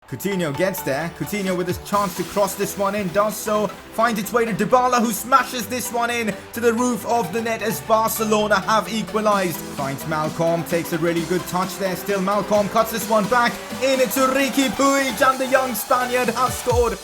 Coutinho gets there. Coutinho with his chance to cross this one in, does so. Finds its way to Dybala, who smashes this one in to the roof of the net as Barcelona have equalized. Finds Malcolm, takes a really good touch there. Still Malcolm cuts this one back in to Riqui Puig, and the young Spaniard has scored.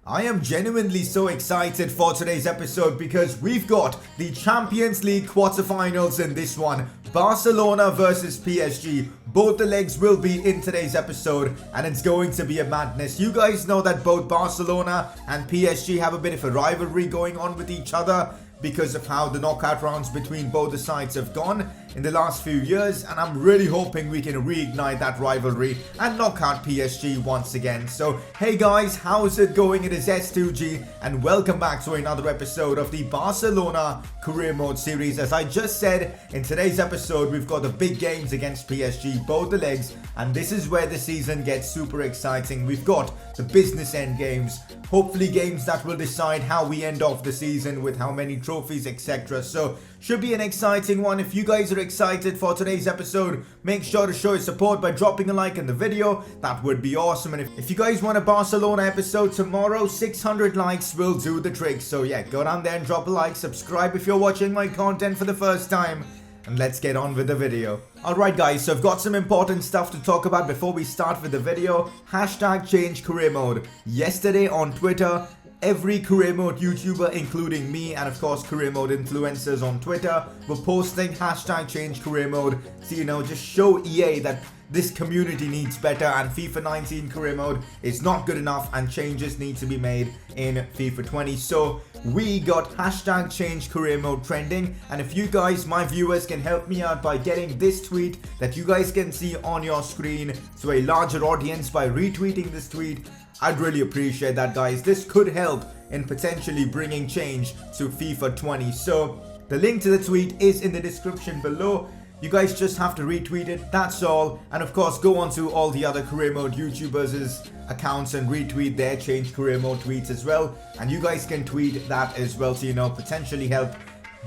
I am genuinely so excited for today's episode because we've got the Champions League quarterfinals in this one. Barcelona versus PSG. Both the legs will be in today's episode and it's going to be a madness. You guys know that both Barcelona and PSG have a bit of a rivalry going on with each other because of how the knockout rounds between both the sides have gone in the last few years, and I'm really hoping we can reignite that rivalry and knock out PSG once again. So hey guys, how's it going? It is S2G and welcome back to another episode of the Barcelona Career Mode series. As I just said, in today's episode we've got the big games against PSG, both the legs, and this is where the season gets super exciting. We've got the business end games, hopefully games that will decide how we end off the season with how many trophies, etc. So should be an exciting one. If you guys are excited for today's episode, make sure to show your support by dropping a like in the video. That would be awesome. And if you guys want a Barcelona episode tomorrow, 600 likes will do the trick. So yeah, go down there and drop a like, subscribe if you're watching my content for the first time, and let's get on with the video. Alright guys, so I've got some important stuff to talk about before we start with the video. Hashtag change career mode. Yesterday on Twitter, every career mode YouTuber, including me and of course career mode influencers on Twitter, were posting hashtag change career mode to, just show EA that this community needs better and FIFA 19 career mode is not good enough and changes need to be made in FIFA 20. So we got hashtag change career mode trending, and if you guys, my viewers, can help me out by getting this tweet that you guys can see on your screen to a larger audience by retweeting this tweet, I'd really appreciate that, guys. This could help in potentially bringing change to FIFA 20. So the link to the tweet is in the description below. You guys just have to retweet it, that's all. And of course, go on to all the other career mode YouTubers' accounts and retweet their change career mode tweets as well. And you guys can tweet that as well to, potentially help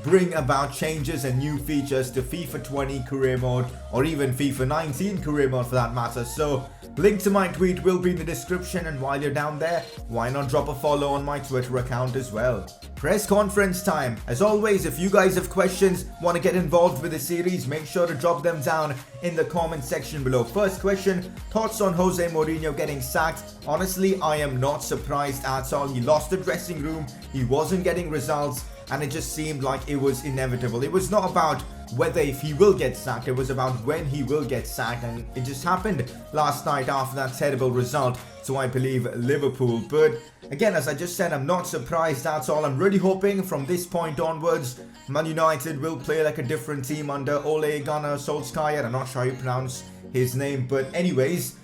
bring about changes and new features to FIFA 20 career mode, or even FIFA 19 career mode for that matter. So link to my tweet will be in the description, and while you're down there, why not drop a follow on my Twitter account as well. Press conference time. As always, if you guys have questions, want to get involved with the series, make sure to drop them down in the comment section below. First question, thoughts on Jose Mourinho getting sacked? Honestly, I am not surprised at all. He lost the dressing room, he wasn't getting results, and it just seemed like it was inevitable. It was not about whether if he will get sacked, it was about when he will get sacked, and it just happened last night after that terrible result to, I believe, Liverpool. But again, as I just said, I'm not surprised at all. I'm really hoping from this point onwards, Man United will play like a different team under Ole Gunnar Solskjaer. I'm not sure how you pronounce his name, but anyways,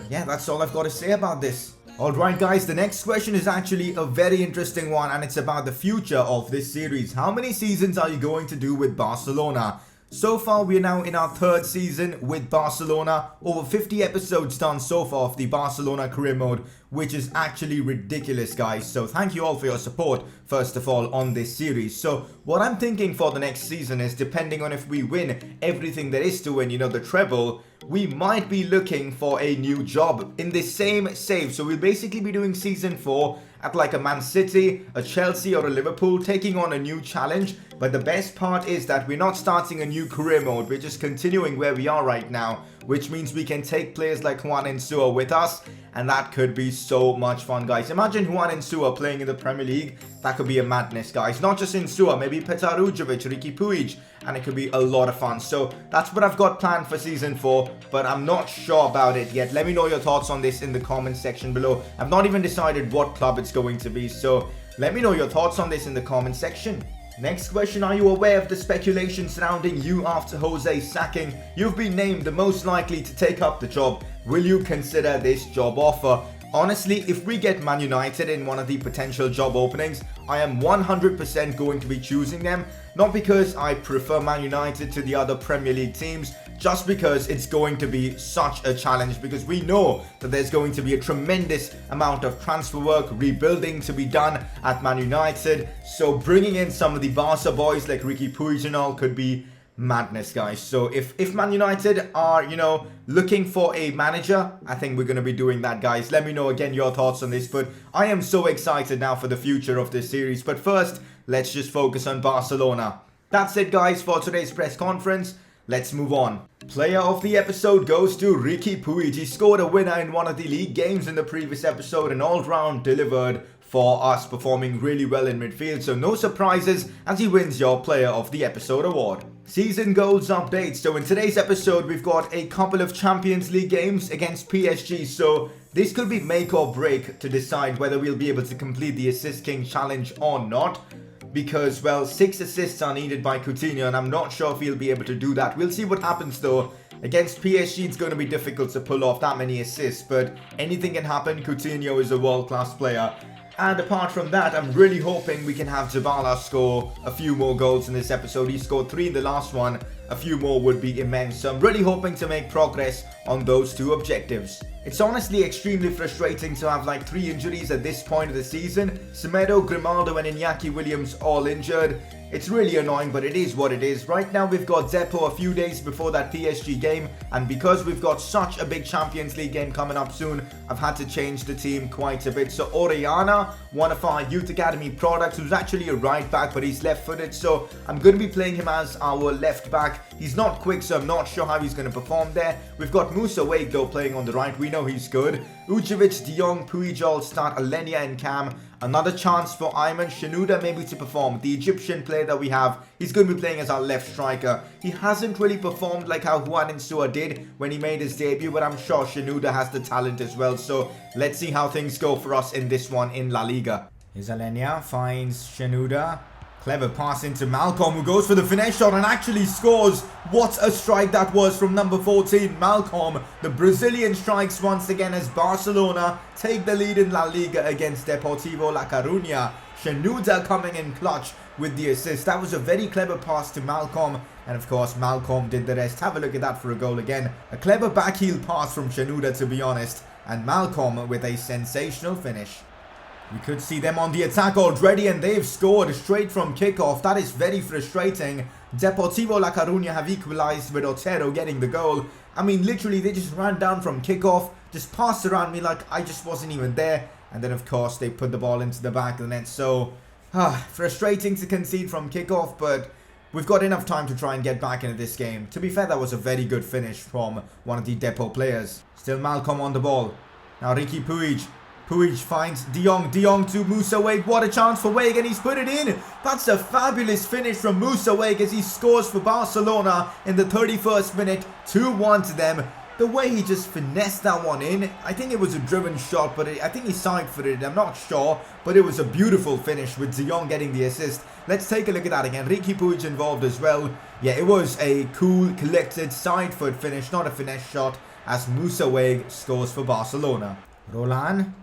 yeah, that's all I've got to say about this. Alright guys, the next question is actually a very interesting one, and it's about the future of this series. How many seasons are you going to do with Barcelona? So far, we are now in our third season with Barcelona. Over 50 episodes done so far of the Barcelona career mode, which is actually ridiculous, guys. So thank you all for your support, first of all, on this series. So what I'm thinking for the next season is, depending on if we win everything there is to win, the treble, we might be looking for a new job in the same save. So we'll basically be doing season 4 at like a Man City, a Chelsea or a Liverpool, taking on a new challenge. But the best part is that we're not starting a new career mode, we're just continuing where we are right now, which means we can take players like Juan Insua with us, and that could be so much fun, guys. Imagine Juan Insua playing in the Premier League. That could be a madness, guys. Not just Insua, maybe Petar Ujovic, Riqui Puig, and it could be a lot of fun. So that's what I've got planned for season 4, but I'm not sure about it yet. Let me know your thoughts on this in the comment section below. I've not even decided what club it's going to be, so let me know your thoughts on this in the comment section. Next question, are you aware of the speculation surrounding you after Jose's sacking? You've been named the most likely to take up the job. Will you consider this job offer? Honestly, if we get Man United in one of the potential job openings, I am 100% going to be choosing them. Not because I prefer Man United to the other Premier League teams, just because it's going to be such a challenge, because we know that there's going to be a tremendous amount of transfer work, rebuilding to be done at Man United. So bringing in some of the Barca boys like Riqui Puig and all could be madness, guys. So if Man United are, looking for a manager, I think we're going to be doing that, guys. Let me know again your thoughts on this, but I am so excited now for the future of this series. But first, let's just focus on Barcelona. That's it, guys, for today's press conference. Let's move on. Player of the episode goes to Riqui Puig. He scored a winner in one of the league games in the previous episode and all-round delivered for us, performing really well in midfield, so no surprises as he wins your Player of the Episode award. Season goals update. So in today's episode, we've got a couple of Champions League games against PSG, so this could be make or break to decide whether we'll be able to complete the Assist King challenge or not. Because, well, 6 assists are needed by Coutinho, and I'm not sure if he'll be able to do that. We'll see what happens, though. Against PSG, it's going to be difficult to pull off that many assists, but anything can happen. Coutinho is a world-class player. And apart from that, I'm really hoping we can have Zabala score a few more goals in this episode. He scored 3 in the last one. A few more would be immense. So I'm really hoping to make progress on those 2 objectives. It's honestly extremely frustrating to have like 3 injuries at this point of the season. Semedo, Grimaldo and Iñaki Williams all injured. It's really annoying, but it is what it is. Right now we've got Depo a few days before that PSG game, and because we've got such a big Champions League game coming up soon, I've had to change the team quite a bit. So Orellana, one of our Youth Academy products, who's actually a right back, but he's left-footed, so I'm going to be playing him as our left back. He's not quick, so I'm not sure how he's going to perform there. We've got Musa Wade, though, playing on the right. We know he's good. Ujovic, De Jong, Puyol start, Alenia and Cam. Another chance for Ayman Shenouda maybe to perform. The Egyptian player that we have, he's going to be playing as our left striker. He hasn't really performed like how Juan Insua did when he made his debut, but I'm sure Shenouda has the talent as well. So let's see how things go for us in this one in La Liga. Here's Alenia, finds Shenouda. Clever pass into Malcolm, who goes for the finesse shot and actually scores. What a strike that was from number 14, Malcolm. The Brazilian strikes once again as Barcelona take the lead in La Liga against Deportivo La Coruña. Shenouda coming in clutch with the assist. That was a very clever pass to Malcolm. And of course, Malcolm did the rest. Have a look at that for a goal again. A clever backheel pass from Shenouda, to be honest. And Malcolm with a sensational finish. We could see them on the attack already, and they've scored straight from kickoff. That is very frustrating. Deportivo La Coruña have equalized with Otero getting the goal. I mean, literally, they just ran down from kickoff, just passed around me like I just wasn't even there. And then, of course, they put the ball into the back of the net. So, frustrating to concede from kickoff, but we've got enough time to try and get back into this game. To be fair, that was a very good finish from one of the Depot players. Still Malcolm on the ball. Now Riqui Puig. Puig finds De Jong. De Jong to Musa Wade. What a chance for Wade, and he's put it in. That's a fabulous finish from Musa Wade as he scores for Barcelona in the 31st minute. 2-1 to them. The way he just finessed that one in. I think it was a driven shot, but I think he side-footed it. I'm not sure, but it was a beautiful finish with De Jong getting the assist. Let's take a look at that again. Riqui Puig involved as well. Yeah, it was a cool, collected side-foot finish, not a finesse shot, as Musa Wade scores for Barcelona. Roland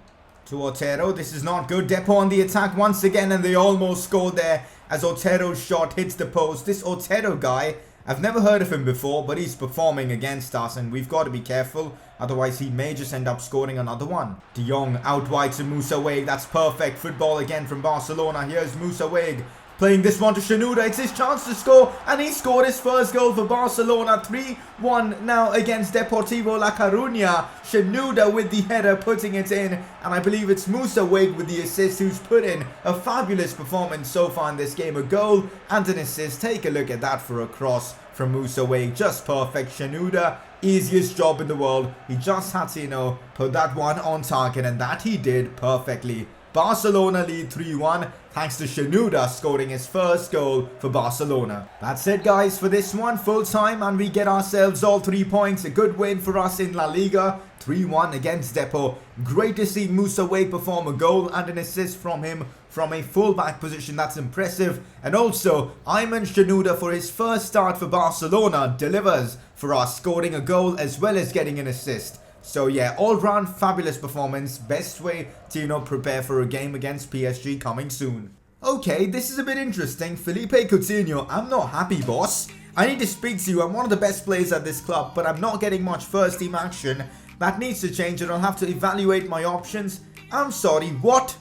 to Otero. This is not good. Depo on the attack once again, and they almost scored there as Otero's shot hits the post. This Otero guy, I've never heard of him before, but he's performing against us, and we've got to be careful. Otherwise, he may just end up scoring another one. De Jong out wide to Musa Wade. That's perfect football again from Barcelona. Here's Musa Wade playing this one to Shenouda. It's his chance to score, and he scored his first goal for Barcelona. 3-1 now against Deportivo La Coruña. Shenouda with the header putting it in, and I believe it's Musa Wade with the assist who's put in a fabulous performance so far in this game. A goal and an assist. Take a look at that for a cross from Musa Wade. Just perfect. Shenouda, easiest job in the world. He just had to, put that one on target, and that he did perfectly. Barcelona lead 3-1 thanks to Shenouda scoring his first goal for Barcelona. That's it, guys, for this one. Full time, and we get ourselves all 3 points. A good win for us in La Liga. 3-1 against Depo. Great to see Musa Wade perform a goal and an assist from him from a fullback position. That's impressive. And also, Ayman Shenouda for his first start for Barcelona delivers for us, scoring a goal as well as getting an assist. So yeah, all-round fabulous performance. Best way to, prepare for a game against PSG coming soon. Okay, this is a bit interesting. Felipe Coutinho, I'm not happy, boss. I need to speak to you. I'm one of the best players at this club, but I'm not getting much first team action. That needs to change and I'll have to evaluate my options. I'm sorry, what?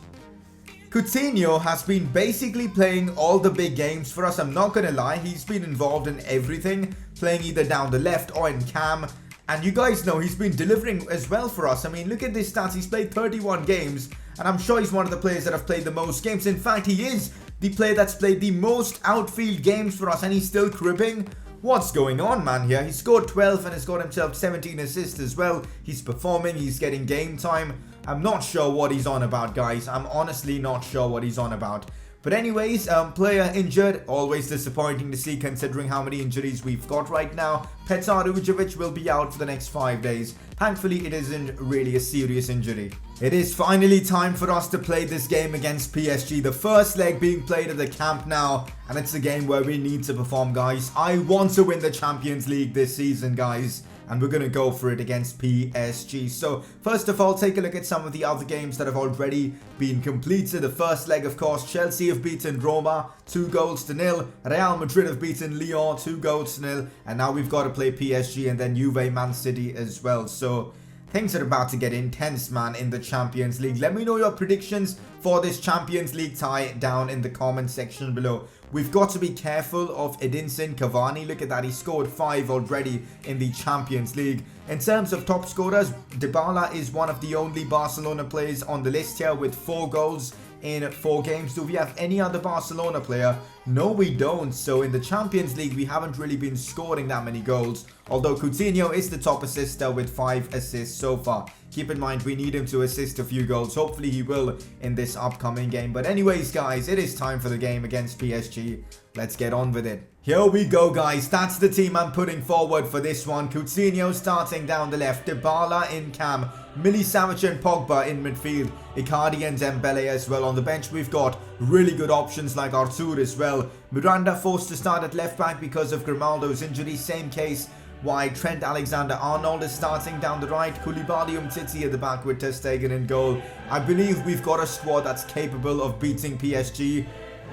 Coutinho has been basically playing all the big games for us. I'm not going to lie. He's been involved in everything, playing either down the left or in cam. And you guys know he's been delivering as well for us. I mean, look at this stats. He's played 31 games. And I'm sure he's one of the players that have played the most games. In fact, he is the player that's played the most outfield games for us. And he's still cribbing. What's going on, man, here? He scored 12 and has got himself 17 assists as well. He's performing. He's getting game time. I'm not sure what he's on about, guys. I'm honestly not sure what he's on about. But anyways, player injured. Always disappointing to see considering how many injuries we've got right now. Petr will be out for the next 5 days. Thankfully, it isn't really a serious injury. It is finally time for us to play this game against PSG. The first leg being played at the camp now. And it's a game where we need to perform, guys. I want to win the Champions League this season, guys. And we're going to go for it against PSG. So, first of all, take a look at some of the other games that have already been completed. The first leg, of course, Chelsea have beaten Roma 2-0. Real Madrid have beaten Lyon 2-0. And now we've got to play PSG and then Juve Man City as well. So, things are about to get intense, man, in the Champions League. Let me know your predictions for this Champions League tie down in the comment section below. We've got to be careful of Edinson Cavani. Look at that. He scored 5 already in the Champions League. In terms of top scorers, Dybala is one of the only Barcelona players on the list here with 4 goals in 4 games. Do we have any other Barcelona player? No, we don't. So in the Champions League, we haven't really been scoring that many goals. Although Coutinho is the top assister with 5 assists so far. Keep in mind, we need him to assist a few goals. Hopefully he will in this upcoming game. But anyways, guys, it is time for the game against PSG. Let's get on with it. Here we go, guys. That's the team I'm putting forward for this one. Coutinho starting down the left. Dybala in cam. Milicevic and Pogba in midfield. Icardi and Dembele as well. On the bench, we've got really good options like Arthur as well. Miranda forced to start at left back because of Grimaldo's injury. Same case why Trent Alexander-Arnold is starting down the right. Koulibaly Umtiti at the back with Ter Stegen in goal. I believe we've got a squad that's capable of beating PSG.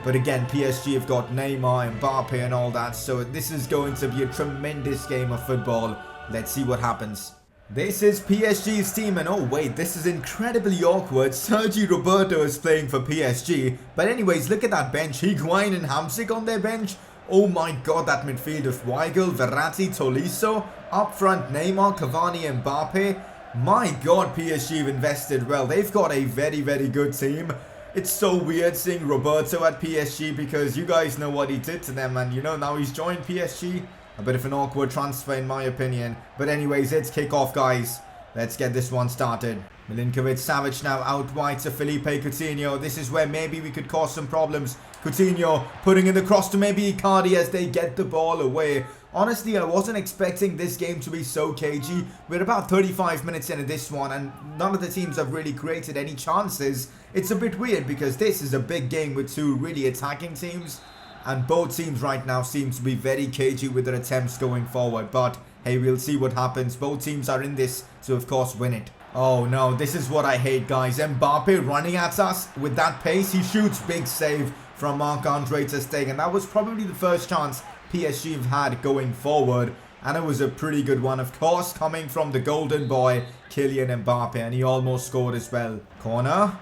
But again, PSG have got Neymar, Mbappe and all that. So this is going to be a tremendous game of football. Let's see what happens. This is PSG's team and oh wait, this is incredibly awkward. Sergi Roberto is playing for PSG. But anyways, look at that bench. Higuain and Hamsik on their bench. Oh my god, that midfield of Weigl, Verratti, Tolisso. Up front, Neymar, Cavani, Mbappe. My god, PSG have invested well. They've got a very, very good team. It's so weird seeing Roberto at PSG because you guys know what he did to them. And you know, now he's joined PSG. A bit of an awkward transfer in my opinion. But anyways, it's kick-off, guys. Let's get this one started. Milinkovic-Savic now out wide to Felipe Coutinho. This is where maybe we could cause some problems. Coutinho putting in the cross to maybe Icardi as they get the ball away. Honestly, I wasn't expecting this game to be so cagey. We're about 35 minutes into this one and none of the teams have really created any chances. It's a bit weird because this is a big game with 2 really attacking teams. And both teams right now seem to be very cagey with their attempts going forward. But hey, we'll see what happens. Both teams are in this to, of course, win it. Oh no, this is what I hate, guys. Mbappe running at us with that pace. He shoots, big save from Marc-Andre Ter Stegen. That was probably the first chance PSG have had going forward. And it was a pretty good one, of course, coming from the golden boy, Kylian Mbappe. And he almost scored as well. Corner.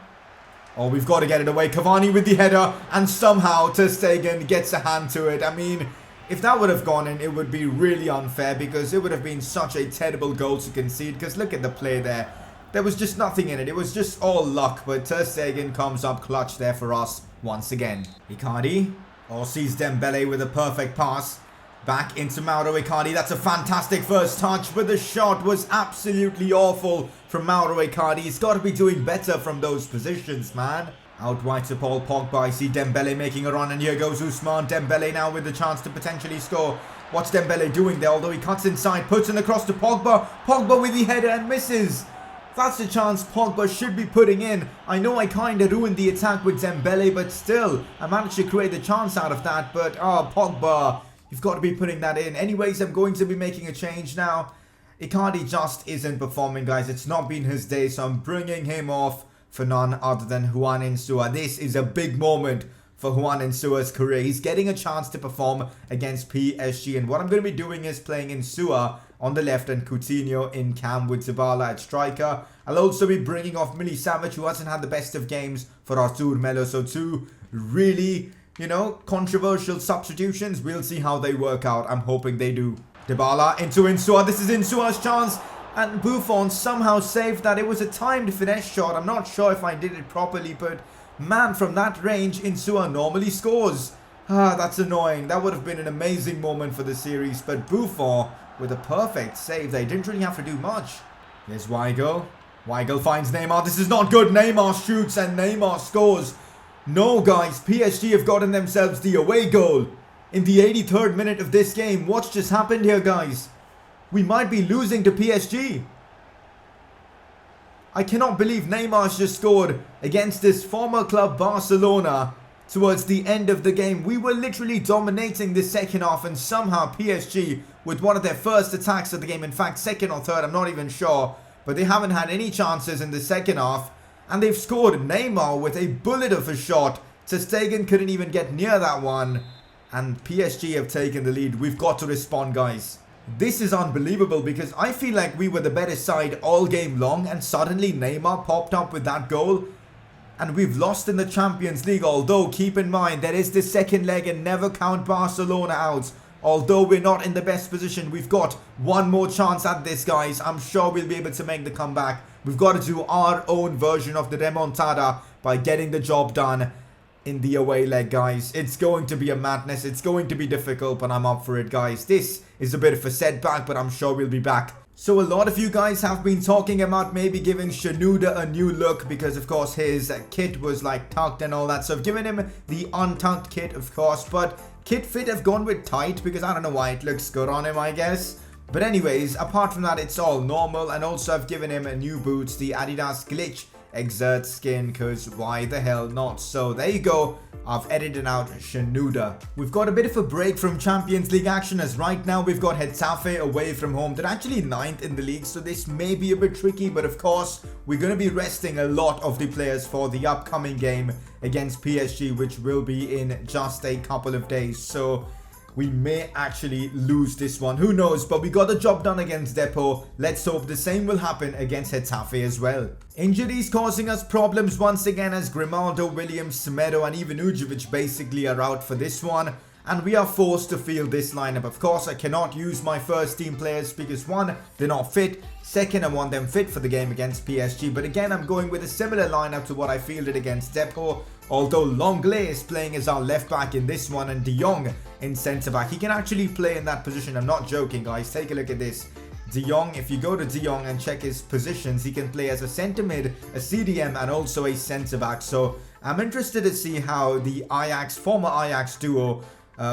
Oh, we've got to get it away. Cavani with the header. And somehow Ter Stegen gets a hand to it. I mean, if that would have gone in, it would be really unfair because it would have been such a terrible goal to concede. Because look at the play there. There was just nothing in it. It was just all luck. But Ter Stegen comes up clutch there for us once again. Icardi. Oh, sees Dembele with a perfect pass. Back into Mauro Icardi. That's a fantastic first touch. But the shot was absolutely awful from Mauro Icardi. He's got to be doing better from those positions, man. Out wide to Paul Pogba. I see Dembele making a run. And here goes Ousmane Dembele now with the chance to potentially score. What's Dembele doing there? Although he cuts inside. Puts it across to Pogba. Pogba with the header and misses. That's the chance Pogba should be putting in. I know I kind of ruined the attack with Dembele. But still, I managed to create the chance out of that. But, oh, Pogba, you've got to be putting that in. Anyways, I'm going to be making a change now. Icardi just isn't performing, guys. It's not been his day. So I'm bringing him off for none other than Juan Insua. This is a big moment for Juan Insua's career. He's getting a chance to perform against PSG. And what I'm going to be doing is playing Insua on the left and Coutinho in cam with Dybala at striker. I'll also be bringing off Milicevic, who hasn't had the best of games, for Artur Melo. So two really, controversial substitutions. We'll see how they work out. I'm hoping they do. Dybala into Insua. This is Insua's chance. And Buffon somehow saved that. It was a timed finesse shot. I'm not sure if I did it properly, but man, from that range, Insua normally scores. That's annoying. That would have been an amazing moment for the series. But Buffon with a perfect save. They didn't really have to do much. Here's Weigl. Weigl finds Neymar. This is not good. Neymar shoots and Neymar scores. No, guys. PSG have gotten themselves the away goal in the 83rd minute of this game. What's just happened here, guys? We might be losing to PSG. I cannot believe Neymar's just scored against this former club Barcelona towards the end of the game. We were literally dominating the second half, and somehow PSG, with one of their first attacks of the game, in fact second or third, I'm not even sure, but they haven't had any chances in the second half, and they've scored. Neymar with a bullet of a shot. Ter Stegen couldn't even get near that one, and PSG have taken the lead. We've got to respond, guys. This is unbelievable because I feel like we were the better side all game long, and suddenly Neymar popped up with that goal. And we've lost in the Champions League, although keep in mind there is the second leg and never count Barcelona out. Although we're not in the best position, we've got one more chance at this, guys. I'm sure we'll be able to make the comeback. We've got to do our own version of the remontada by getting the job done in the away leg, guys. It's going to be a madness. It's going to be difficult, but I'm up for it, guys. This is a bit of a setback, but I'm sure we'll be back. So a lot of you guys have been talking about maybe giving Shenouda a new look because, of course, his kit was like tucked and all that. So I've given him the untucked kit, of course, but kit fit I've gone with tight because I don't know why it looks good on him, I guess. But anyways, apart from that, it's all normal. And also I've given him new boots, the Adidas Glitch Exert skin, because why the hell not? So there you go. I've edited out Shenouda. We've got a bit of a break from Champions League action, as right now we've got Getafe away from home. They're actually 9th in the league, so this may be a bit tricky, but of course we're going to be resting a lot of the players for the upcoming game against PSG, which will be in just a couple of days. So we may actually lose this one. Who knows? But we got the job done against Depo. Let's hope the same will happen against Getafe as well. Injuries causing us problems once again, as Grimaldo, Williams, Semedo and even Ujovic basically are out for this one. And we are forced to field this lineup. Of course, I cannot use my first team players because one, they're not fit. Second, I want them fit for the game against PSG. But again, I'm going with a similar lineup to what I fielded against Depo. Although Longley is playing as our left back in this one and De Jong in centre back. He can actually play in that position. I'm not joking, guys. Take a look at this. De Jong, if you go to De Jong and check his positions, he can play as a centre mid, a CDM and also a centre back. So I'm interested to see how the former Ajax duo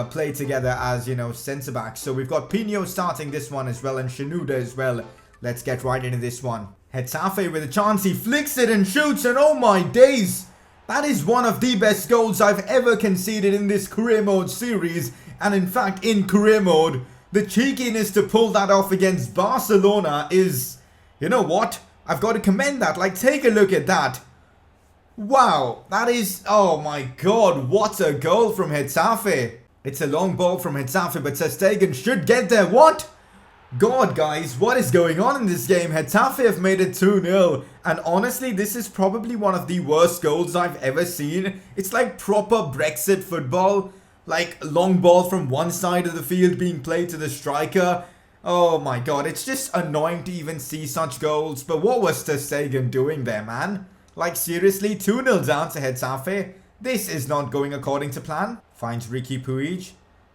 play together as, centre back. So we've got Pino starting this one as well and Shenouda as well. Let's get right into this one. Getafe with a chance. He flicks it and shoots, and oh my days! That is one of the best goals I've ever conceded in this career mode series. And in fact, in career mode, the cheekiness to pull that off against Barcelona is, you know what? I've got to commend that. Like, take a look at that. Wow, that is, oh my god, what a goal from Getafe. It's a long ball from Getafe, but Ter Stegen should get there. What? God, guys, what is going on in this game? Getafe have made it 2-0. And honestly, this is probably one of the worst goals I've ever seen. It's like proper Brexit football. Like, long ball from one side of the field being played to the striker. Oh my god, it's just annoying to even see such goals. But what was Ter Stegen doing there, man? Like, seriously, 2-0 down to Getafe. This is not going according to plan. Finds Riqui Puig.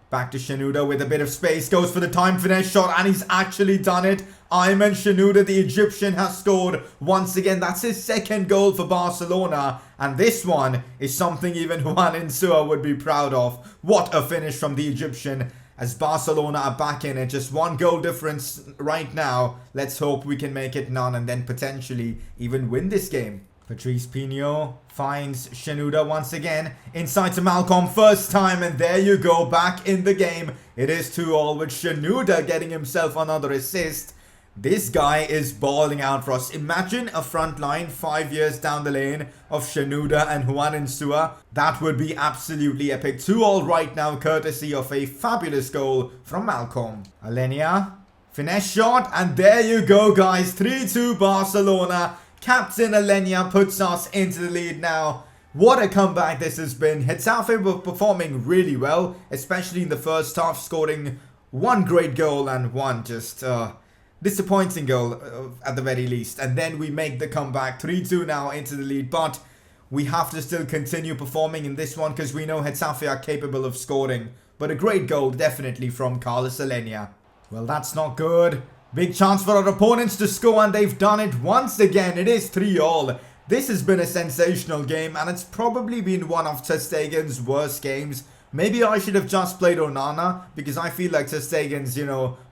Back to Shenouda with a bit of space. Goes for the time finesse shot, and he's actually done it. Ayman Shenouda, the Egyptian, has scored once again. That's his second goal for Barcelona. And this one is something even Juan Insua would be proud of. What a finish from the Egyptian, as Barcelona are back in it. Just one goal difference right now. Let's hope we can make it none and then potentially even win this game. Patrice Pino finds Shenouda once again. Inside to Malcolm, first time, and there you go, back in the game. It is 2-2 with Shenouda getting himself another assist. This guy is balling out for us. Imagine a front line 5 years down the lane of Shenoda and Juan Insua. That would be absolutely epic. 2-all right now, courtesy of a fabulous goal from Malcolm. Alenia, finesse shot, and there you go, guys. 3-2 Barcelona. Captain Alenia puts us into the lead now. What a comeback this has been. Getafe were performing really well, especially in the first half, scoring one great goal and one just disappointing goal at the very least. And then we make the comeback. 3-2 now into the lead, but we have to still continue performing in this one because we know Getafe are capable of scoring. But a great goal definitely from Carlos Alenia. Well, that's not good. Big chance for our opponents to score, and they've done it once again. It is 3-all. This has been a sensational game, and it's probably been one of Ter Stegen's worst games. Maybe I should have just played Onana, because I feel like Ter Stegen's,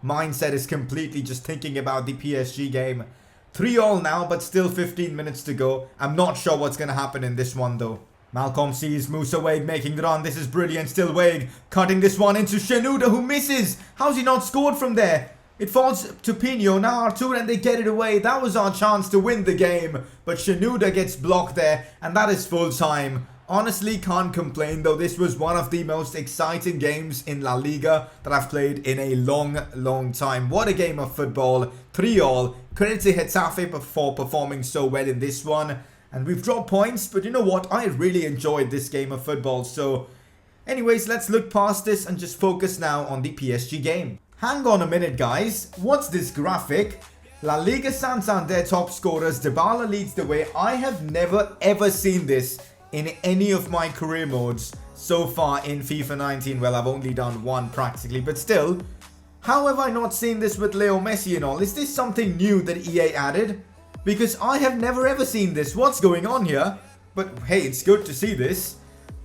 mindset is completely just thinking about the PSG game. 3-all now, but still 15 minutes to go. I'm not sure what's going to happen in this one, though. Malcolm sees Musa Wague making the run. This is brilliant. Still Wague cutting this one into Shenoda, who misses. How's he not scored from there? It falls to Pino, now Artur, and they get it away. That was our chance to win the game. But Shenoda gets blocked there, and that is full time. Honestly, can't complain, though. This was one of the most exciting games in La Liga that I've played in a long time. What a game of football. 3-all. Credit to Getafe for performing so well in this one. And we've dropped points, but you know what? I really enjoyed this game of football. So, anyways, let's look past this and just focus now on the PSG game. Hang on a minute, guys. What's this graphic? La Liga Santander top scorers, Dybala leads the way. I have never ever seen this in any of my career modes so far in FIFA 19. Well, I've only done one practically, but still. How have I not seen this with Leo Messi and all? Is this something new that EA added? Because I have never ever seen this. What's going on here? But hey, it's good to see this.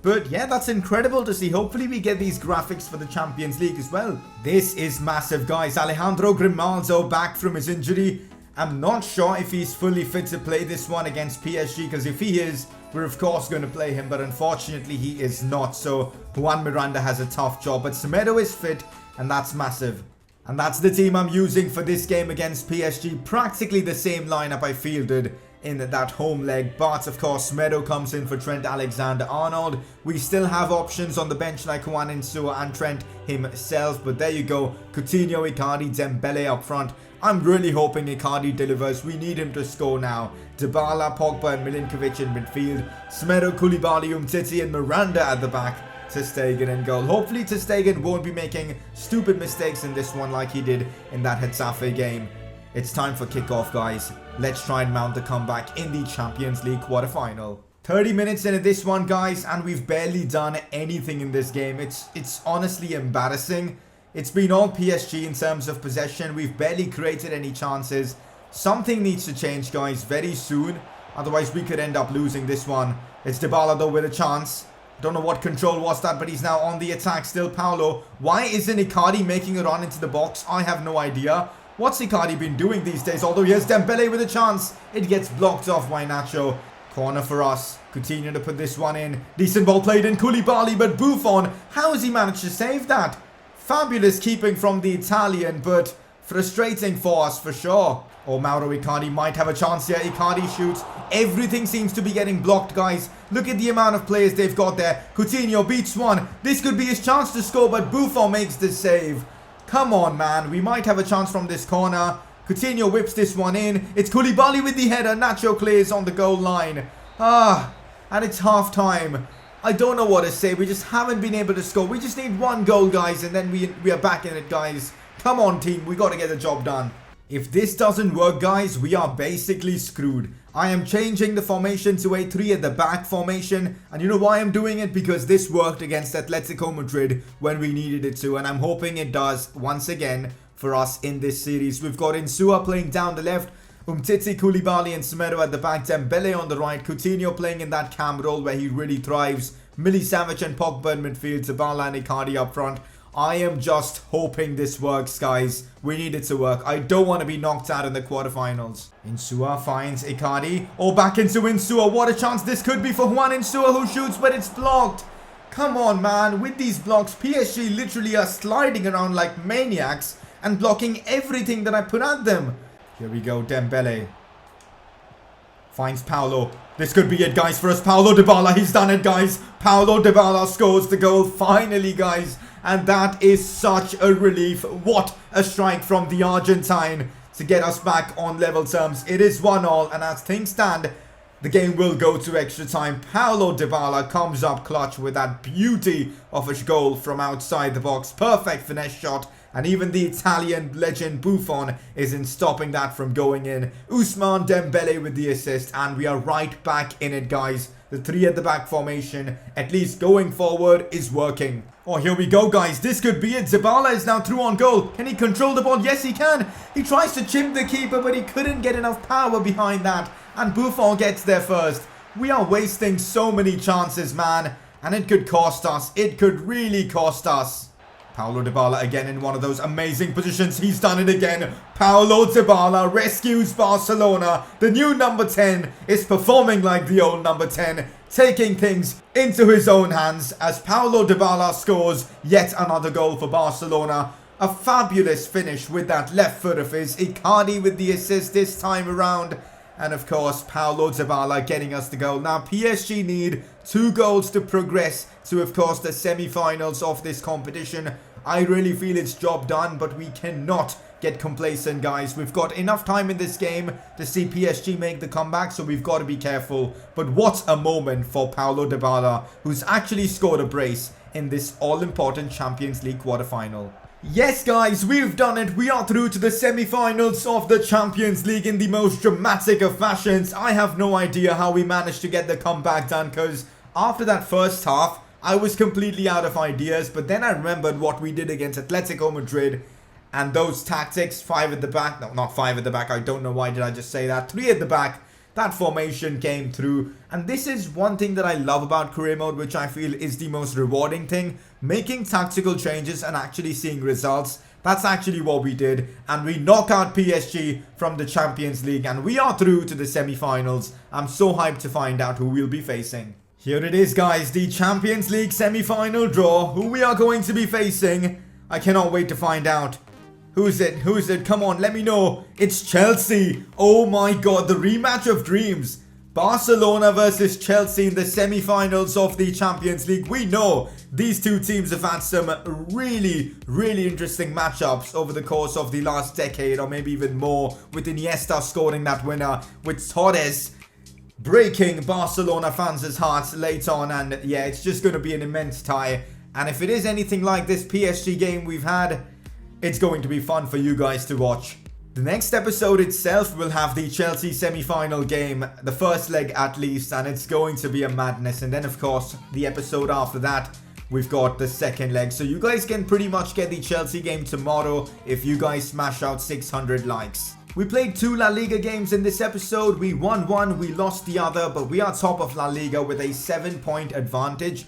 But yeah, that's incredible to see. Hopefully we get these graphics for the Champions League as well. This is massive, guys. Alejandro Grimaldo back from his injury. I'm not sure if he's fully fit to play this one against PSG, because if he is, we're of course going to play him, but unfortunately he is not. So Juan Miranda has a tough job, but Semedo is fit, and that's massive. And that's the team I'm using for this game against PSG. Practically the same lineup I fielded in that home leg, but of course Semedo comes in for Trent Alexander-Arnold. We still have options on the bench like Juan Insua and Trent himself, but there you go. Coutinho, Icardi, Dembele up front. I'm really hoping Icardi delivers. We need him to score now. Dybala, Pogba and Milinkovic in midfield. Semedo, Koulibaly, Umtiti and Miranda at the back. Ter Stegen in goal. Hopefully Ter Stegen won't be making stupid mistakes in this one like he did in that Getafe game. It's time for kickoff, guys. Let's try and mount the comeback in the Champions League quarterfinal. 30 minutes into this one, guys, and we've barely done anything in this game. It's honestly embarrassing. It's been all PSG in terms of possession. We've barely created any chances. Something needs to change, guys, very soon. Otherwise, we could end up losing this one. It's Dybala, though, with a chance. Don't know what control was that, but he's now on the attack. Still Paulo. Why isn't Icardi making a run into the box? I have no idea. What's Icardi been doing these days? Although here's Dembele with a chance. It gets blocked off by Nacho. Corner for us. Coutinho to put this one in. Decent ball played in Koulibaly, but Buffon, how has he managed to save that? Fabulous keeping from the Italian, but frustrating for us for sure. Oh, Mauro Icardi might have a chance here. Icardi shoots. Everything seems to be getting blocked, guys. Look at the amount of players they've got there. Coutinho beats one. This could be his chance to score, but Buffon makes the save. Come on, man. We might have a chance from this corner. Coutinho whips this one in. It's Koulibaly with the header. Nacho clears on the goal line. And it's half time. I don't know what to say. We just haven't been able to score. We just need one goal, guys, and then we are back in it, guys. Come on, team. We got to get the job done. If this doesn't work, guys, we are basically screwed. I am changing the formation to a 3 at the back formation. And you know why I'm doing it? Because this worked against Atletico Madrid when we needed it to. And I'm hoping it does once again for us in this series. We've got Insua playing down the left. Umtiti, Koulibaly and Semedo at the back. Dembele on the right. Coutinho playing in that cam role where he really thrives. Milicevic and Pogba in midfield. Dybala and Icardi up front. I am just hoping this works, guys. We need it to work. I don't want to be knocked out in the quarterfinals. Insua finds Icardi. Oh, back into Insua. What a chance this could be for Juan Insua, who shoots, but it's blocked. Come on, man. With these blocks, PSG literally are sliding around like maniacs. and blocking everything that I put at them. Here we go, Dembele. Finds Paulo. This could be it, guys, for us. Paulo Dybala, he's done it, guys. Paulo Dybala scores the goal, finally, guys. And that is such a relief. What a strike from the Argentine to get us back on level terms. It is 1-1, and as things stand, the game will go to extra time. Paulo Dybala comes up clutch with that beauty of a goal from outside the box. Perfect finesse shot. And even the Italian legend Buffon isn't stopping that from going in. Ousmane Dembele with the assist. And we are right back in it, guys. The 3 at the back formation, at least going forward, is working. Oh, here we go, guys. This could be it. Dybala is now through on goal. Can he control the ball? Yes, he can. He tries to chip the keeper, but he couldn't get enough power behind that. And Buffon gets there first. We are wasting so many chances, man. And it could cost us. It could really cost us. Paulo Dybala again in one of those amazing positions. He's done it again. Paulo Dybala rescues Barcelona. The new number 10 is performing like the old number 10, taking things into his own hands as Paulo Dybala scores yet another goal for Barcelona. A fabulous finish with that left foot of his. Icardi with the assist this time around. And of course, Paulo Dybala getting us the goal. Now, PSG need 2 goals to progress to, of course, the semi-finals of this competition. I really feel it's job done, but we cannot get complacent, guys. We've got enough time in this game to see PSG make the comeback, so we've got to be careful. But what a moment for Paulo Dybala, who's actually scored a brace in this all-important Champions League quarterfinal. Yes, guys, we've done it. We are through to the semi-finals of the Champions League in the most dramatic of fashions. I have no idea how we managed to get the comeback done, because after that first half, I was completely out of ideas. But then I remembered what we did against Atletico Madrid and those tactics. 5 at the back. No, not 5 at the back. I don't know why did I just say that. 3 at the back. That formation came through, and this is one thing that I love about career mode, which I feel is the most rewarding thing. Making tactical changes and actually seeing results. That's actually what we did, and we knock out PSG from the Champions League, and we are through to the semi-finals. I'm so hyped to find out who we'll be facing. Here it is, guys, the Champions League semi-final draw. Who we are going to be facing, I cannot wait to find out. Who is it? Who is it? Come on, let me know. It's Chelsea. Oh my god, the rematch of dreams. Barcelona versus Chelsea in the semi-finals of the Champions League. We know these two teams have had some really interesting matchups over the course of the last decade, or maybe even more, with Iniesta scoring that winner, with Torres breaking Barcelona fans' hearts late on. And yeah, it's just going to be an immense tie. And if it is anything like this PSG game we've had, it's going to be fun for you guys to watch. The next episode itself will have the Chelsea semi-final game, the first leg at least, and it's going to be a madness. And then, of course, the episode after that, we've got the second leg. So you guys can pretty much get the Chelsea game tomorrow if you guys smash out 600 likes. We played 2 La Liga games in this episode. We won one, we lost the other, but we are top of La Liga with a 7-point advantage.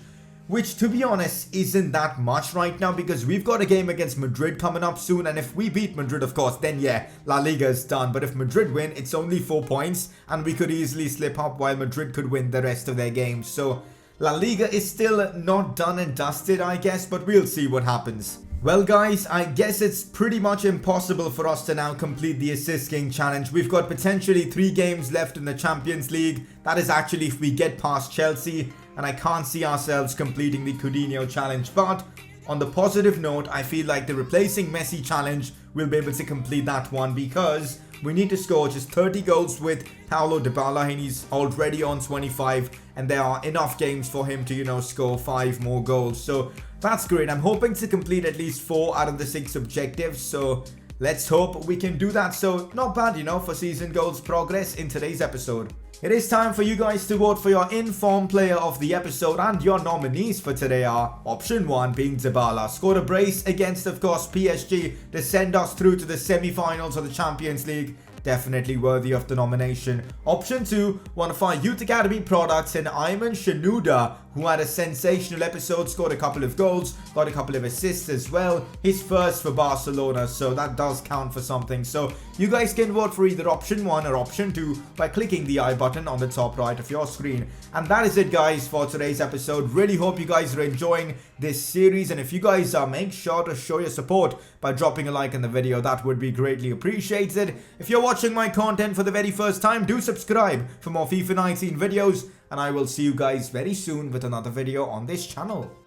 Which, to be honest, isn't that much right now, because we've got a game against Madrid coming up soon. And if we beat Madrid, of course, then yeah, La Liga is done. But if Madrid win, it's only 4 points. And we could easily slip up while Madrid could win the rest of their games. So La Liga is still not done and dusted, I guess. But we'll see what happens. Well, guys, I guess it's pretty much impossible for us to now complete the Assist King challenge. We've got potentially 3 games left in the Champions League. That is actually if we get past Chelsea. And I can't see ourselves completing the Coutinho challenge. But on the positive note, I feel like the replacing Messi challenge, we'll be able to complete that one, because we need to score just 30 goals with Paulo Dybala, and he's already on 25. And there are enough games for him to, you know, score 5 more goals. So that's great. I'm hoping to complete at least 4 out of the 6 objectives. So let's hope we can do that. So not bad, you know, for season goals progress in today's episode. It is time for you guys to vote for your informed player of the episode, and your nominees for today are option 1 being Dybala. Scored a brace against, of course, PSG to send us through to the semi-finals of the Champions League. definitely worthy of the nomination. Option 2, one of our Youth Academy products in Ayman Shanuda, who had a sensational episode, scored a couple of goals, got a couple of assists as well. His first for Barcelona, so that does count for something. So you guys can vote for either option 1 or option 2 by clicking the I button on the top right of your screen. And that is it, guys, for today's episode. Really hope you guys are enjoying this series, and if you guys are, make sure to show your support by dropping a like in the video. That would be greatly appreciated. If you're watching my content for the very first time, do subscribe for more FIFA 19 videos, and I will see you guys very soon with another video on this channel.